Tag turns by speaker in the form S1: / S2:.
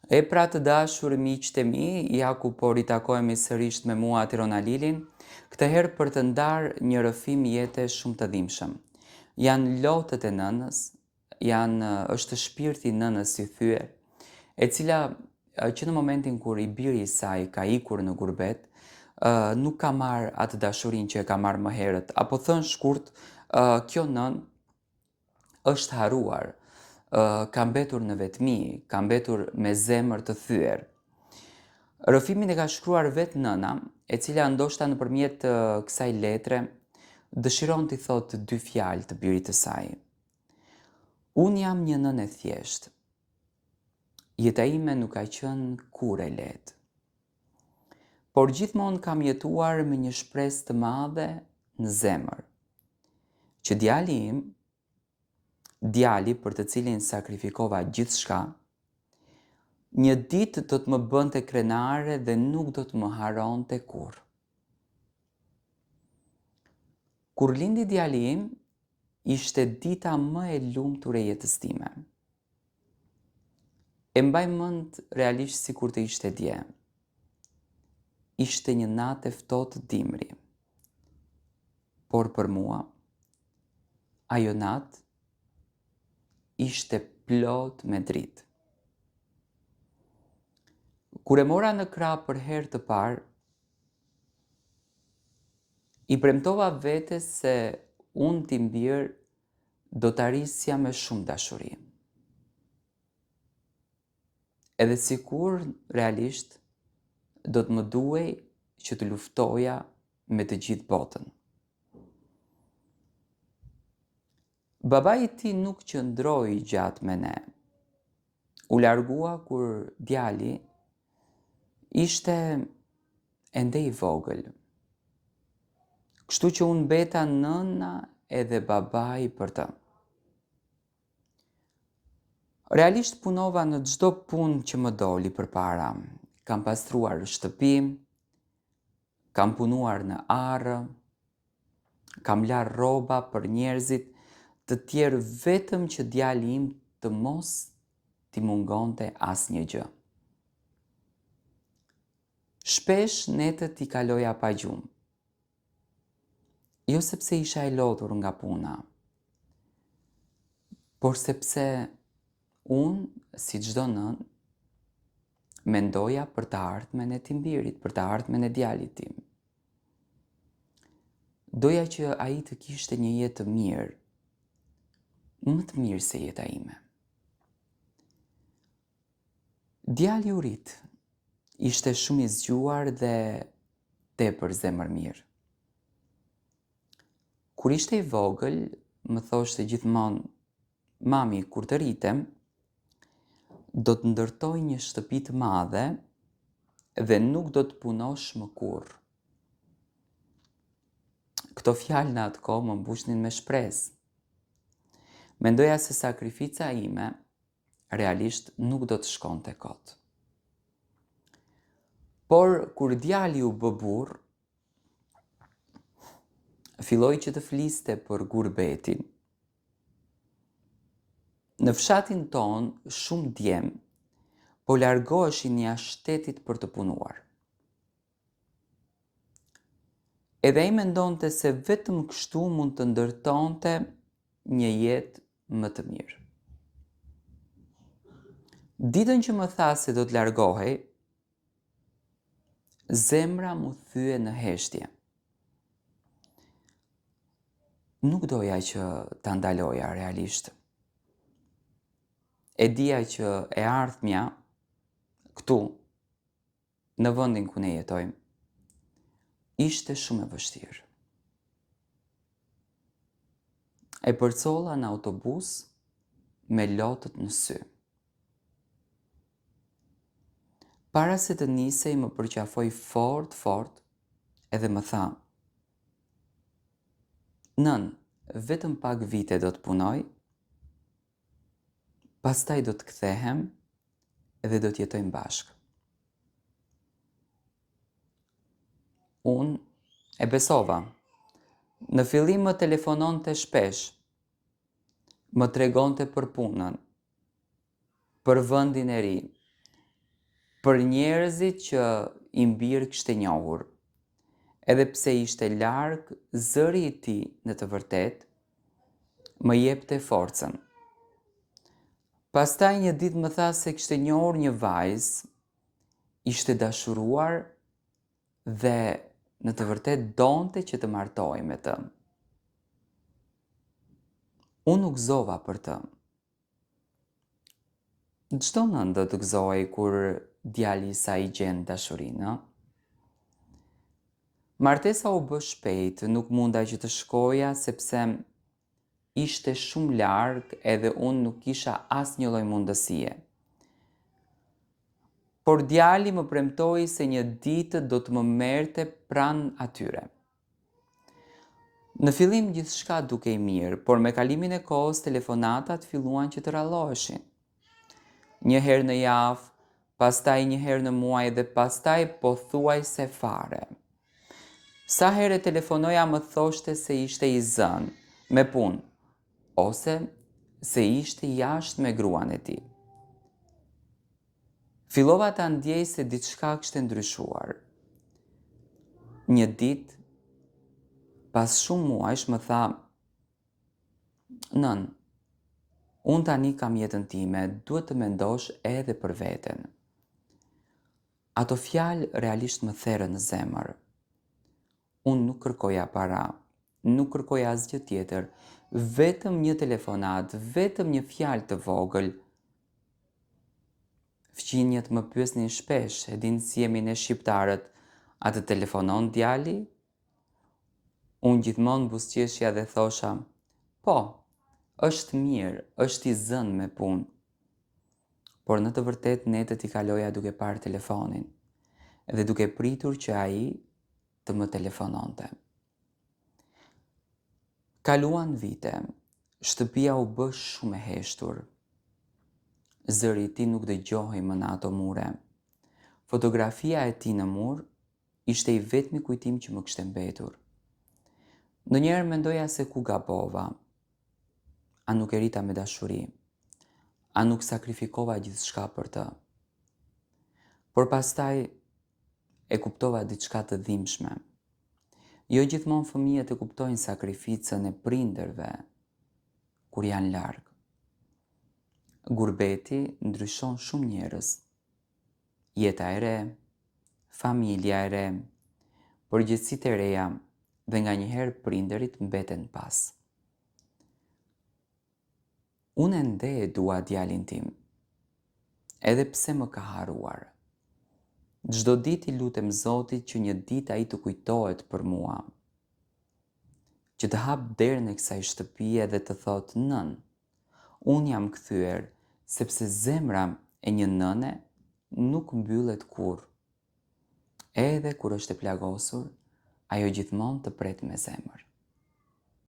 S1: E pra të dashur miqtë e mi, ja ku po ritakohemi sërish me mua Tirona Lilin, këtë herë për të ndarë një rrëfim jete shumë të dhimbshëm. Janë lotët e nënës, është shpirti i nënës si thye, e cila që në momentin kur i biri i saj ka ikur në gurbet, nuk ka marrë atë dashurin që e ka marrë më herët, apo thënë shkurt, kjo nën është haruar, ka mbetur në vetmi, ka mbetur me zemër të thyer. Rrëfimin e ka shkruar vetë nëna, e cila ndoshta nëpërmjet kësaj letre dëshiron t'i thotë dy fjalë të birit të saj. Unë jam një nënë e thjeshtë. Jeta ime nuk ka qenë kur e lehtë. Por gjithmonë kam jetuar me një shpresë të madhe në zemër, që djali im, djali për të cilin sakrifikova gjithçka, një ditë do të më bënte krenare dhe nuk do të më haronte kurrë. Kur lindi djali im, ishte dita më e lumtur e jetës time. E mbaj mend realisht sikur të ishte dje. Ishte një natë e ftohtë dimri. Por për mua, ajo natë ishte plot me dritë. Kur e mora në krah për herë të parë, i premtova vetes se unë t'i mbirë do t'arrisja me shumë dashuri. Edhe sikur realisht do të më duhej që të luftoja me të gjithë botën. Babai i tij nuk qëndroi gjatë me ne. U largua kur djali ishte ende i vogël. Kështu që unë mbeta nëna edhe babai për të. Realisht punova në çdo punë që më doli përpara. Kam pastruar shtëpi, kam punuar në arë, kam larë rroba për njerëzit të tjerë vetëm që djali im të mos t'i mungonte asnjë gjë. Shpesh netët i kaloja pa gjumë. Jo sepse isha e lodhur nga puna, por sepse unë, si çdo nën, mendoja për të ardhmen e timbirit, për të ardhmen e djalit tim. Doja që ai të kishte një jetë të mirë, më të mirë se jeta ime. Djali u rit, ishte shumë i zgjuar dhe tepër zemër mirë. Kur ishte i vogël, më thoshte gjithmonë, mami, kur të rritem, do të ndërtoj një shtëpi të madhe dhe nuk do të punosh më kurrë. Këto fjalë në atë kohë më mbushnin me shpresë. Mendoja se sakrifica ime realisht nuk do të shkonte kot. Por kur djali u bë burr, filloi që të fliste për gurbetin. Në fshatin ton, shumë djem po largoheshin jashtë shtetit për të punuar. Edhe ai mendonte se vetëm kështu mund të ndërtonte një jetë më të mirë. Ditën që më tha se do të largohej, zemra mu thye në heshtje. Nuk doja që ta ndaloja realisht. E dija që e ardhmja këtu, në vendin ku ne jetojmë, ishte shumë e vështirë. E përcolla në autobus me lotët në sy. Para se të nisej më përqafoi fort edhe më tha: "Nën, vetëm pak vite do të punoj, pastaj do të kthehem dhe do të jetojmë bashkë." Unë e besova. Në fillim më telefononte shpesh, më tregonte për punën, për vendin e ri, Për njerëzit që i mbirë kishte njohur, edhe pse ishte larg, zëri i tij në të vërtetë më jepte forcën. Pastaj një ditë më tha se kishte njohur një vajzë, ishte dashuruar dhe në të vërtetë donte që të martohej me të. Unë nuk gëzova për të. Çdo nënë do të gëzohej kur djali i saj i gjen dashurinë, ëh? Martesa u bë shpejt, nuk munda që të shkoja sepse ishte shumë larg edhe unë nuk kisha asnjë lloj mundësie. Por djali më premtoi se një ditë do të më merrte pranë atyre. Në fillim gjithçka dukej mirë, por me kalimin e kohës telefonatat filluan që të ralloheshin. Një herë në javë, pastaj një herë në muaj dhe pastaj pothuajse fare. Sa herë telefonoja më thoshte se ishte i zënë, me punë, ose se ishte jashtë me gruan e tij. Fillova ta ndjej se diçka kishte ndryshuar. Një ditë, pas shumë muajsh më tha, nën, unë tani kam jetën time, duhet të mendosh edhe për veten. Ato fjalë realisht më therrën në zemër. Unë nuk kërkoja para, nuk kërkoja asgjë tjetër, vetëm një telefonat, vetëm një fjalë të vogël. Fqinjet më pyesnin shpesh, e din si jemi ne shqiptarët, a të telefonon djali? Unë gjithmonë buzëqeshja dhe thosha, po, është mirë, është i zënë me punë. Por në të vërtetë netët i kaloja duke parë telefonin, dhe duke pritur që ai të më telefononte. Kaluan vite, shtëpia u bë shumë e heshtur. Zëri i tij nuk dëgjohej më në ato mure. Fotografia e tij në mur ishte i vetmi kujtim që më kishte mbetur. Ndonjëherë mendoja se ku gabova. A nuk e rita me dashuri? A nuk sakrifikova gjithçka për të? Por pastaj e kuptova diçka të dhimbshme. Jo gjithmonë fëmijët e kuptojnë sakrificën e prindërve kur janë larg. Gurbeti ndryshon shumë njerëz. Jeta e re, familja e re, përgjegjësitë e reja dhe nganjëherë prindërit mbeten pas. Unë ende e dua djalin tim, edhe pse më ka harruar. Çdo ditë i lutem Zotit që një ditë ai të kujtohet për mua, që të hap derën e kësaj shtëpie dhe të thotë, nën, unë jam kthyer, sepse zemra e një nëne nuk mbyllet kurrë. Edhe kur është e plagosur, ajo gjithmonë të pret me zemër.